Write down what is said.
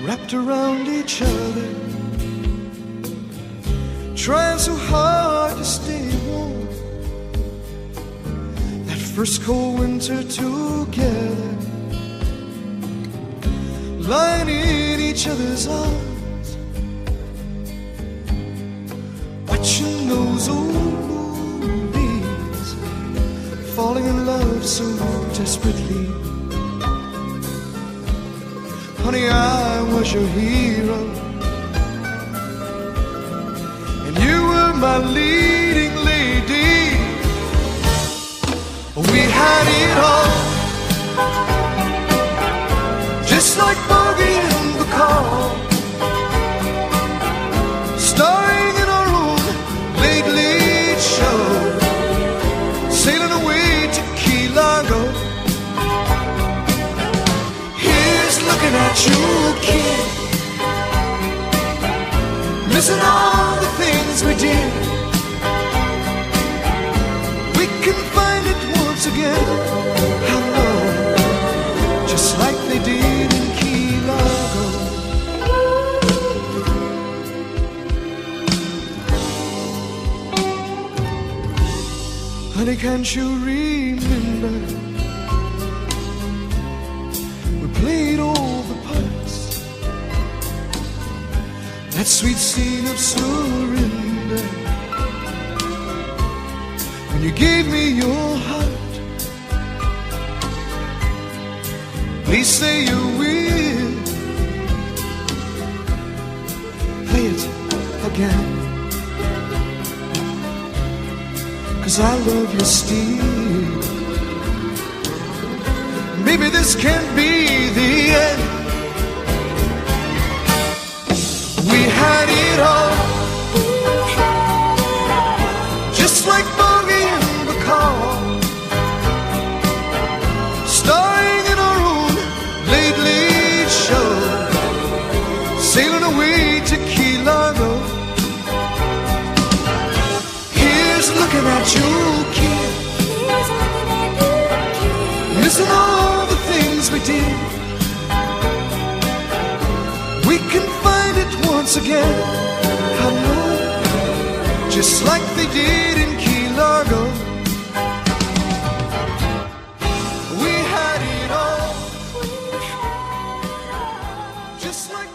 Wrapped around each other, trying so hard to stay warm. That first cold winter together, lying in each other's arms, watching those old movies, falling in love so desperately. Honey, I was your hero, and you were my leading lady. We had it all, just like Bogey and the Call, starring in our own late, late show, sailing away to Key Largo. Looking at you, kid, missing all the things we did. We can find it once again, I know, just like they did in Key Largo. Honey, can't you remember? We played all the parts, that sweet scene of surrender, when you gave me your heart. Please say you will play it again, 'cause I love you still. Maybe this can't be the end. We had it all, just like Bogey and the Call, starring in our own late, late show, sailing away to Key Largo. Here's looking at you, kid, missing all the things we did. We can find it once again, I know, just like they did in Key Largo. We had it all, just like